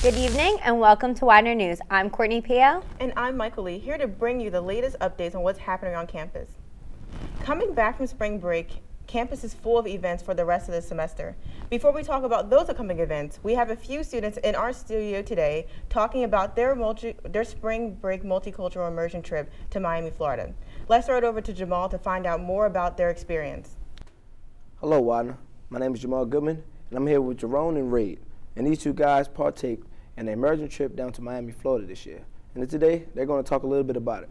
Good evening and welcome to Widener News. I'm Courtney Pio. And I'm Michael Lee, here to bring you the latest updates on what's happening on campus. Coming back from spring break, campus is full of events for the rest of the semester. Before we talk about those upcoming events, we have a few students in our studio today talking about their spring break multicultural immersion trip to Miami, Florida. Let's throw it over to Jamal to find out more about their experience. Hello, Widener. My name is Jamal Goodman, and I'm here with Jerome and Reid. And these two guys partake in an immersion trip down to Miami, Florida this year. And today, they're going to talk a little bit about it.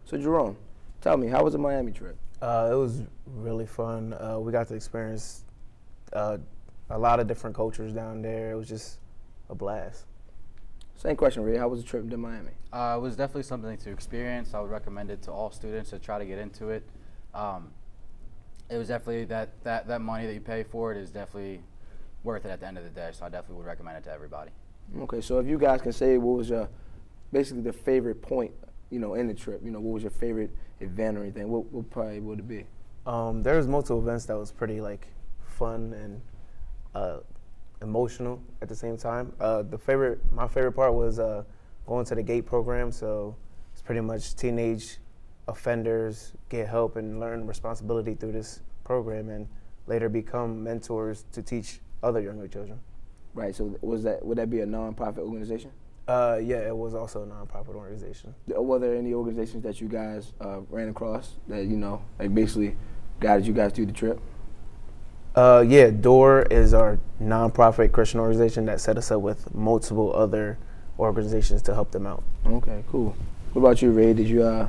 So, Jerome, tell me, how was the Miami trip? It was really fun. We got to experience a lot of different cultures down there. It was just a blast. Same question, Reid. How was the trip to Miami? It was definitely something to experience. I would recommend it to all students to try to get into it. It was definitely that money that you pay for it is definitely worth it at the end of the day. So I definitely would recommend it to everybody. Okay, so if you guys can say what was your, basically the favorite point, in the trip, what was your favorite event or anything, what probably would it be? There was multiple events that was pretty fun and emotional at the same time. My favorite part was going to the GATE program. So it's pretty much teenage offenders get help and learn responsibility through this program and later become mentors to teach other younger children. Right, so would that be a non-profit organization? Yeah, it was also a non-profit organization. Were there any organizations that you guys ran across that, basically guided you guys through the trip? Yeah, DOOR is our non-profit Christian organization that set us up with multiple other organizations to help them out. Okay, cool. What about you, Ray? Did you?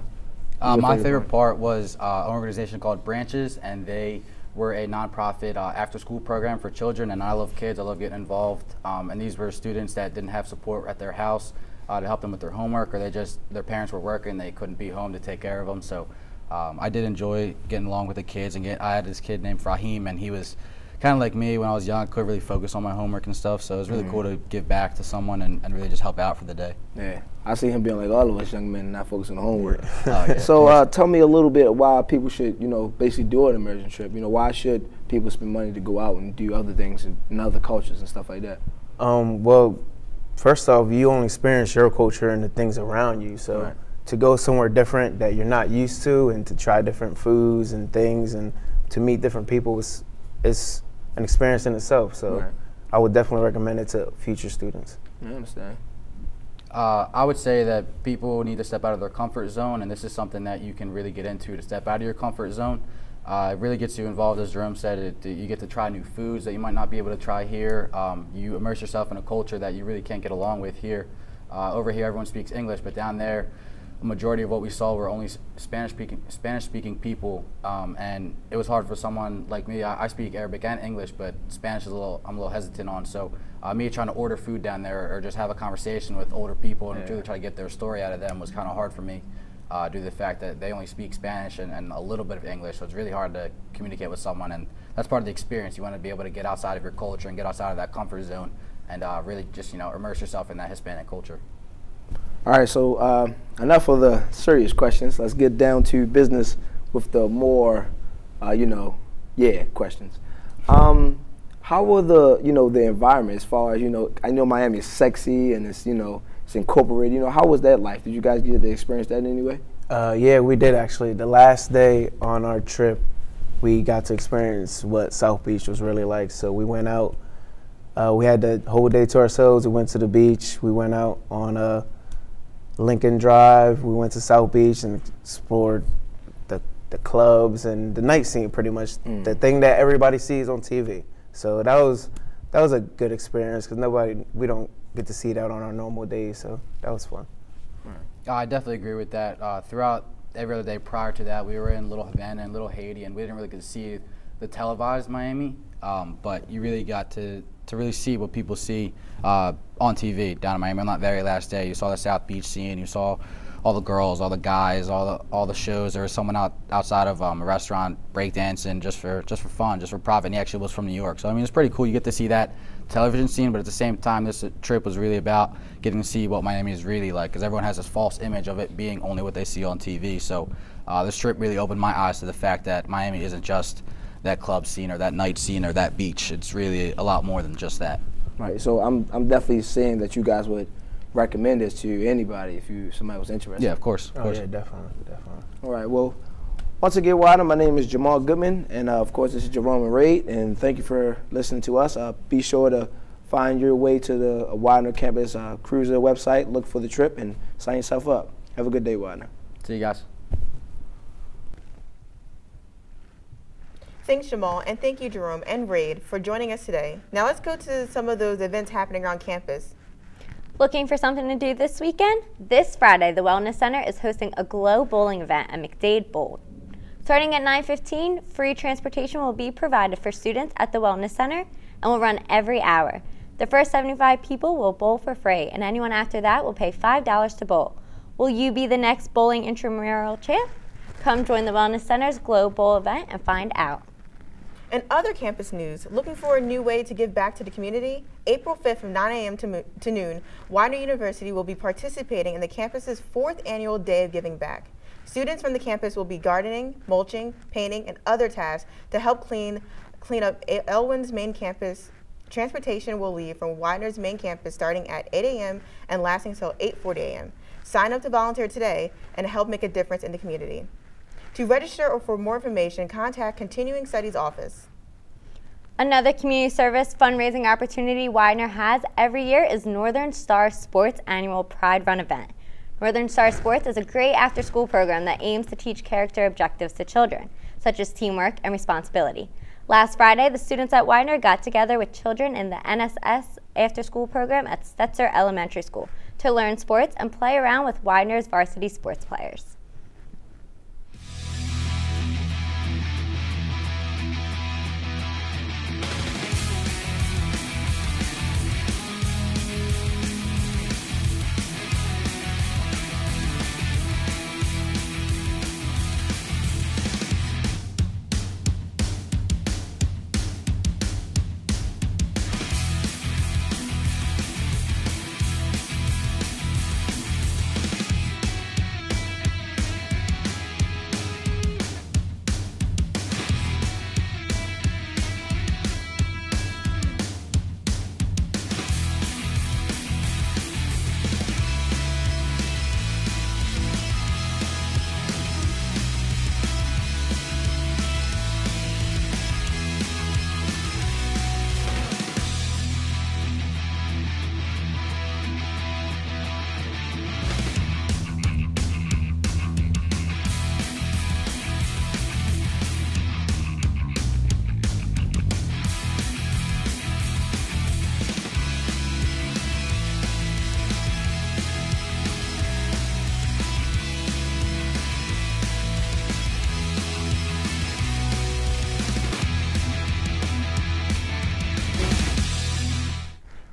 My favorite part was an organization called Branches, and they were a nonprofit after-school program for children, and I love kids. I love getting involved. And these were students that didn't have support at their house to help them with their homework, or their parents were working, they couldn't be home to take care of them. So I did enjoy getting along with the kids. And I had this kid named Fahim, and he was kind of like me when I was young. I couldn't really focus on my homework and stuff. So it was really cool to give back to someone and really just help out for the day. Yeah, I see him being like all of us young men, not focusing on homework. Yeah. So tell me a little bit why people should, basically do an immersion trip. Why should people spend money to go out and do other things in other cultures and stuff like that? Well, first off, you only experience your culture and the things around you. So right. To go somewhere different that you're not used to and to try different foods and things and to meet different people is an experience in itself. So right. I would definitely recommend it to future students. I understand. I would say that people need to step out of their comfort zone, and this is something that you can really get into, to step out of your comfort zone. It really gets you involved, as Jerome said. You get to try new foods that you might not be able to try here. You immerse yourself in a culture that you really can't get along with here. Over here, everyone speaks English, but down there, a majority of what we saw were only Spanish-speaking people, and it was hard for someone like me. I speak Arabic and English, but Spanish is I'm a little hesitant on. So me trying to order food down there or just have a conversation with older people and really try to get their story out of them was kind of hard for me due to the fact that they only speak Spanish and a little bit of English. So it's really hard to communicate with someone, and that's part of the experience. You want to be able to get outside of your culture and get outside of that comfort zone and really just immerse yourself in that Hispanic culture. All right, so enough of the serious questions. Let's get down to business with the more, questions. How were the environment as far as, I know Miami is sexy and it's incorporated. How was that life? Did you guys get to experience that in any way? Yeah, we did actually. The last day on our trip, we got to experience what South Beach was really like. So we went out. We had the whole day to ourselves. We went to the beach. We went out on Lincoln Drive. We went to South Beach and explored the clubs and the night scene, pretty much the thing that everybody sees on TV. So that was a good experience because we don't get to see that on our normal days. So that was fun. I definitely agree with that. Throughout every other day prior to that, we were in Little Havana and Little Haiti, and we didn't really get to see the televised Miami. But you really got to really see what people see on TV down in Miami. On that very last day, you saw the South Beach scene, you saw all the girls, all the guys, all the shows. There was someone outside of a restaurant breakdancing just for fun, just for profit, and he actually was from New York. So I mean, it's pretty cool. You get to see that television scene, but at the same time, this trip was really about getting to see what Miami is really like, because everyone has this false image of it being only what they see on TV. So this trip really opened my eyes to the fact that Miami isn't just that club scene or that night scene or that beach. It's really a lot more than just that. Right. So I'm definitely saying that you guys would recommend this to anybody if somebody was interested. Yeah, of course. Of course. Yeah, definitely. All right. Well, once again, Widener, my name is Jamal Goodman, and of course, this is Jerome and Raid, and thank you for listening to us. Be sure to find your way to the Widener campus cruiser website, look for the trip, and sign yourself up. Have a good day, Widener. See you guys. Thanks, Jamal, and thank you, Jerome and Raid, for joining us today. Now let's go to some of those events happening around campus. Looking for something to do this weekend? This Friday, the Wellness Center is hosting a Glow Bowling event at McDade Bowl. Starting at 9:15, free transportation will be provided for students at the Wellness Center and will run every hour. The first 75 people will bowl for free, and anyone after that will pay $5 to bowl. Will you be the next bowling intramural champ? Come join the Wellness Center's Glow Bowl event and find out. In other campus news, looking for a new way to give back to the community? April 5th from 9 a.m. to noon, Widener University will be participating in the campus's 4th annual Day of Giving Back. Students from the campus will be gardening, mulching, painting, and other tasks to help clean up Elwyn's main campus. Transportation will leave from Widener's main campus starting at 8 a.m. and lasting until 8:40 a.m. Sign up to volunteer today and help make a difference in the community. To register or for more information, contact Continuing Studies Office. After community service fundraising opportunity Widener has every year is Northern Star Sports Annual Pride Run event. Northern Star Sports is a great after-school program that aims to teach character objectives to children, such as teamwork and responsibility. Last Friday, the students at Widener got together with children in the NSS after-school program at Stetzer Elementary School to learn sports and play around with Widener's varsity sports players.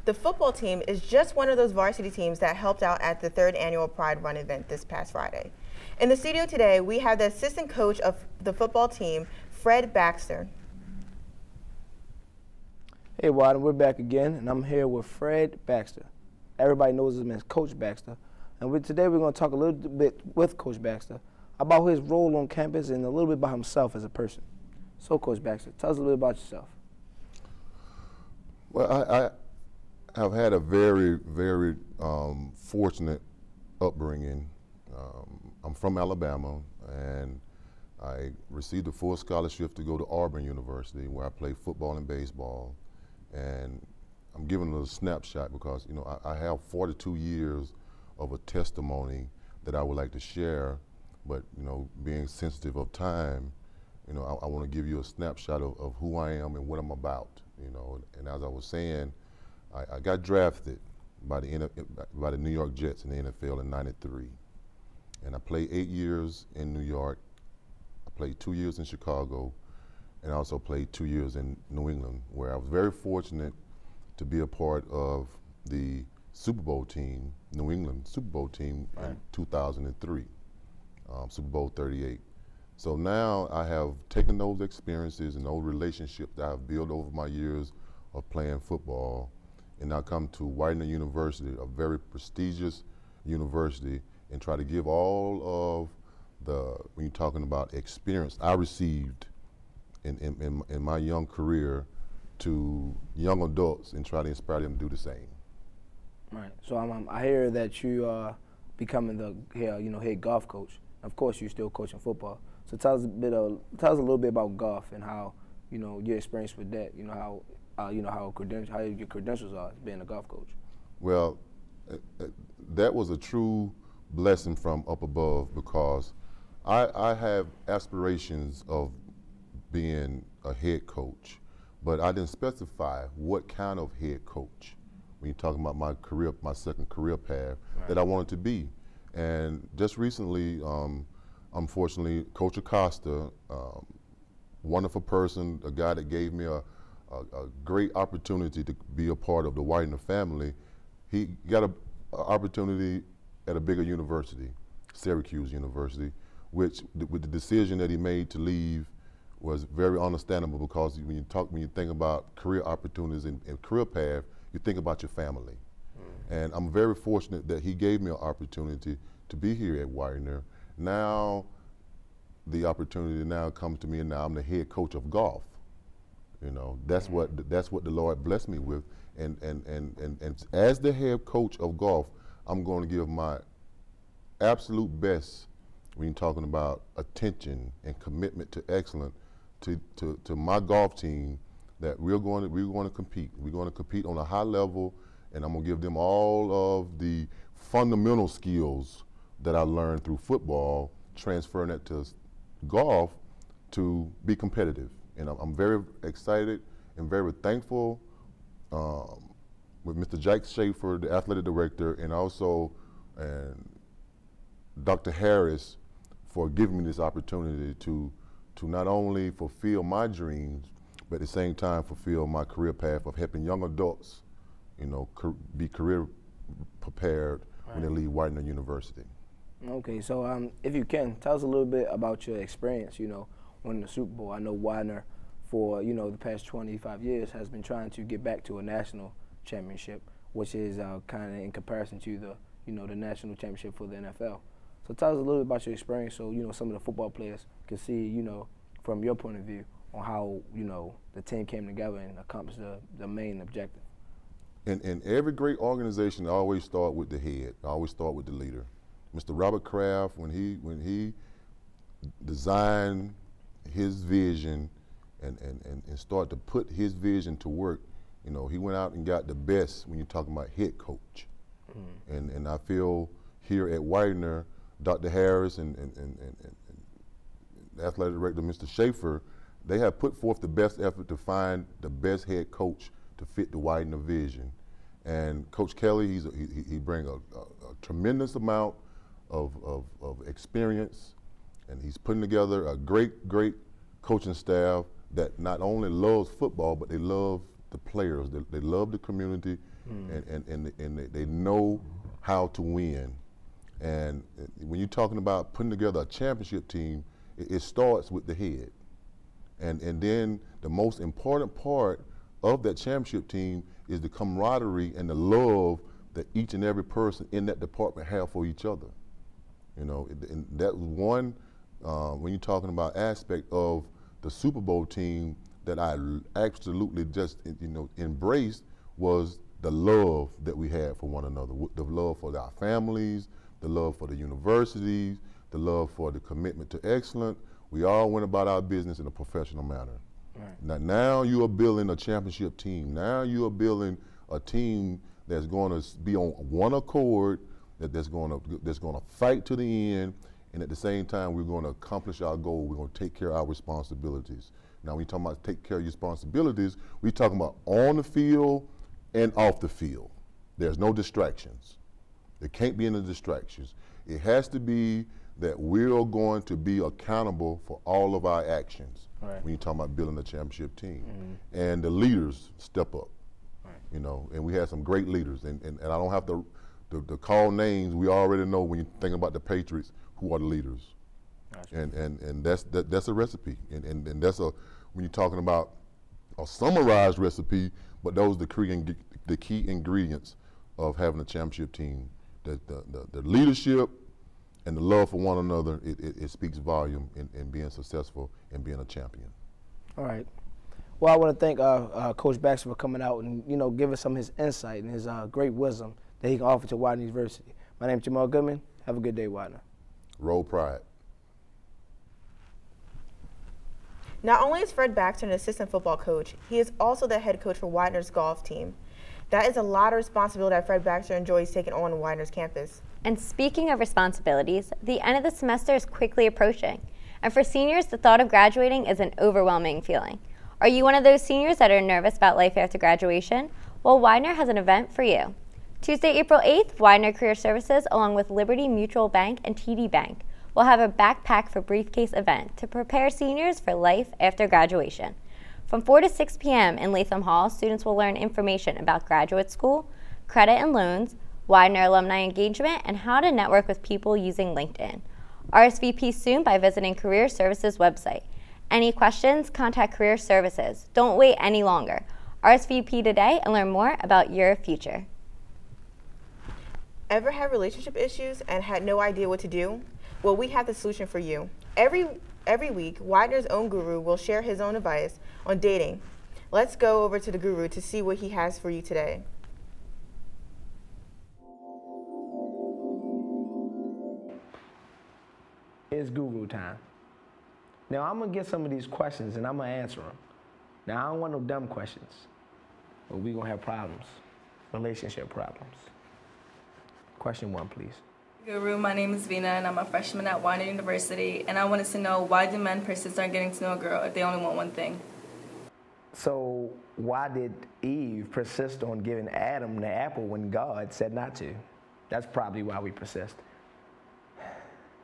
The football team is just one of those varsity teams that helped out at the 3rd annual Pride Run event this past Friday. In the studio today, we have the assistant coach of the football team, Fred Baxter. Hey, Widener, we're back again, and I'm here with Fred Baxter. Everybody knows him as Coach Baxter. And today we're going to talk a little bit with Coach Baxter about his role on campus and a little bit about himself as a person. So, Coach Baxter, tell us a little bit about yourself. Well, I've had a very, very fortunate upbringing. I'm from Alabama, and I received a full scholarship to go to Auburn University, where I played football and baseball. And I'm giving a little snapshot because, you know, I have 42 years of a testimony that I would like to share, but, you know, being sensitive of time, you know, I want to give you a snapshot of who I am and what I'm about, you know. And as I was saying, I got drafted by the New York Jets in the NFL in '93. And I played 8 years in New York. I played 2 years in Chicago, and I also played 2 years in New England, where I was very fortunate to be a part of the Super Bowl team, New England Super Bowl team in 2003, Super Bowl 38. So now I have taken those experiences and those relationships that I've built over my years of playing football, and now come to Widener University, a very prestigious university, and try to give all of the, when you're talking about experience I received in my young career, to young adults and try to inspire them to do the same. Right. So I hear that you are becoming the head golf coach. Of course, you're still coaching football. So tell us a little bit about golf and how your experience with that. How your credentials are as being a golf coach. Well, that was a true blessing from up above, because I have aspirations of being a head coach, but I didn't specify what kind of head coach. When you're talking about my career, my second career path, right, that I wanted to be. And just recently, unfortunately, Coach Acosta, wonderful person, a guy that gave me a great opportunity to be a part of the Widener family. He got an opportunity at a bigger university, Syracuse University, which with the decision that he made to leave was very understandable, because when you think about career opportunities and career path, you think about your family. And I'm very fortunate that he gave me an opportunity to be here at Widener. Now, the opportunity now comes to me, and now I'm the head coach of golf. That's what the Lord blessed me with. And as the head coach of golf, I'm going to give my absolute best when you're talking about attention and commitment to excellence to my golf team, that we're going to compete. We're going to compete on a high level, and I'm going to give them all of the fundamental skills that I learned through football, transferring that to golf to be competitive. And I'm very excited and very thankful with Mr. Jack Schaefer, the athletic director, and also Dr. Harris for giving me this opportunity to not only fulfill my dreams, but at the same time fulfill my career path of helping young adults, be career prepared, right, when they leave Widener University. Okay, so if you can, tell us a little bit about your experience, winning the Super Bowl. I know Widener, for the past 25 years, has been trying to get back to a national championship, which is kind of in comparison to the national championship for the NFL. So tell us a little bit about your experience, so some of the football players can see from your point of view on how the team came together and accomplished the main objective. In every great organization, I always start with the head. I always start with the leader. Mr. Robert Kraft, when he designed his vision and started to put his vision to work, he went out and got the best when you're talking about head coach. And I feel here at Widener, Dr. Harris and the athletic director, Mr. Schaefer, they have put forth the best effort to find the best head coach to fit the Widener vision. And Coach Kelly, he brings a tremendous amount of experience, and he's putting together a great coaching staff that not only loves football, but they love the players, they love the community, and they know how to win. And when you're talking about putting together a championship team, it starts with the head. And then the most important part of that championship team is the camaraderie and the love that each and every person in that department have for each other. And that was one, when you're talking about aspect of the Super Bowl team that I absolutely just embraced, was the love that we had for one another, the love for our families, the love for the universities, the love for the commitment to excellence. We all went about our business in a professional manner. Right. Now you are building a championship team. Now you are building a team that's going to be on one accord, that's going to fight to the end, and at the same time we're going to accomplish our goal. We're going to take care of our responsibilities. Now when we talk about take care of your responsibilities, we're talking about on the field and off the field. There's no distractions. There can't be any distractions. It has to be that we're going to be accountable for all of our actions. Right. When you're talking about building a championship team. And the leaders step up. Right. And we had some great leaders, and I don't have to call names. We already know when you think about the Patriots who are the leaders. Gotcha. And that's a recipe, and that's when you're talking about a summarized recipe, but those are the key ingredients of having a championship team. The leadership and the love for one another, it speaks volume in being successful and being a champion. All right. Well, I want to thank Coach Baxter for coming out and, you know, give us some of his insight and his great wisdom that he can offer to Widener University. My name is Jamal Goodman. Have a good day, Widener. Roll Pride. Not only is Fred Baxter an assistant football coach, he is also the head coach for Widener's golf team. That is a lot of responsibility that Fred Baxter enjoys taking on Widener's campus. And speaking of responsibilities, the end of the semester is quickly approaching. And for seniors, the thought of graduating is an overwhelming feeling. Are you one of those seniors that are nervous about life after graduation? Well, Widener has an event for you. Tuesday, April 8th, Widener Career Services, along with Liberty Mutual Bank and TD Bank, will have a Backpack for Briefcase event to prepare seniors for life after graduation. From 4 to 6 p.m. in Latham Hall, students will learn information about graduate school, credit and loans, Widener alumni engagement, and how to network with people using LinkedIn. RSVP soon by visiting Career Services website. Any questions? Contact Career Services. Don't wait any longer. RSVP today and learn more about your future. Ever had relationship issues and had no idea what to do? Well, we have the solution for you. Every week, Widener's own guru will share his own advice on dating. Let's go over to the guru to see what he has for you today. It's guru time. Now, I'm going to get some of these questions, and I'm going to answer them. Now, I don't want no dumb questions, but we're going to have problems, relationship problems. Question 1, please. Guru, my name is Vina, and I'm a freshman at Widener University, and I wanted to know, why do men persist on getting to know a girl if they only want one thing? So why did Eve persist on giving Adam the apple when God said not to? That's probably why we persist.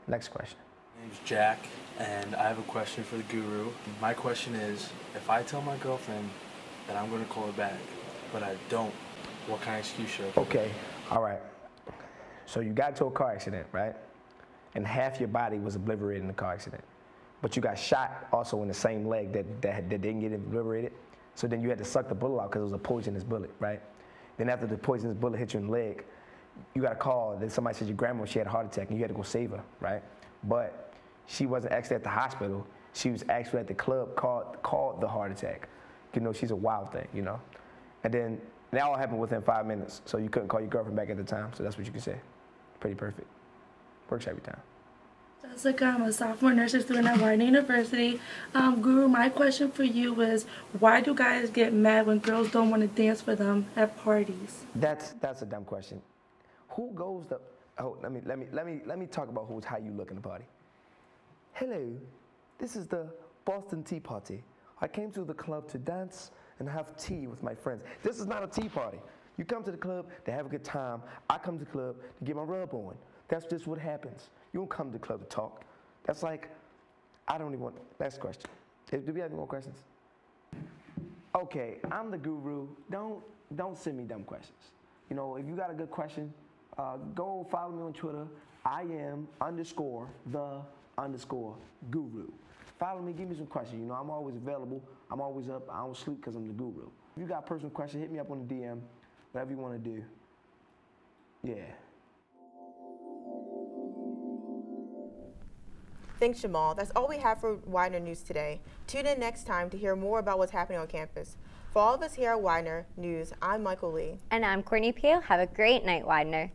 Next question. My name's Jack, and I have a question for the guru. My question is, if I tell my girlfriend that I'm going to call her back, but I don't, what kind of excuse should I give? Okay, all right. So you got into a car accident, right? And half your body was obliterated in the car accident. But you got shot also in the same leg that didn't get obliterated. So then you had to suck the bullet out because it was a poisonous bullet, right? Then after the poisonous bullet hit you in the leg, you got a call that somebody said your grandma, she had a heart attack and you had to go save her, right? But she wasn't actually at the hospital. She was actually at the club called the heart attack. You know, she's a wild thing, you know? And then that all happened within 5 minutes. So you couldn't call your girlfriend back at the time. So that's what you can say. Pretty perfect. Works every time. Jessica, I'm a sophomore nursing student at Widener University. Guru, my question for you is, why do guys get mad when girls don't want to dance for them at parties? That's a dumb question. Who goes to? Oh, let me talk about how you look in the party. Hello, this is the Boston Tea Party. I came to the club to dance and have tea with my friends. This is not a tea party. You come to the club to have a good time. I come to the club to get my rub on. That's just what happens. You don't come to the club to talk. That's like, I don't even want, next question. Do we have any more questions? Okay, I'm the guru. Don't send me dumb questions. You know, if you got a good question, go follow me on Twitter. I am _the_guru. Follow me, give me some questions. You know, I'm always available. I'm always up. I don't sleep because I'm the guru. If you got a personal question, hit me up on the DM. Whatever you want to do. Yeah. Thanks, Jamal. That's all we have for Widener News today. Tune in next time to hear more about what's happening on campus. For all of us here at Widener News, I'm Michael Lee. And I'm Courtney Pugh. Have a great night, Widener.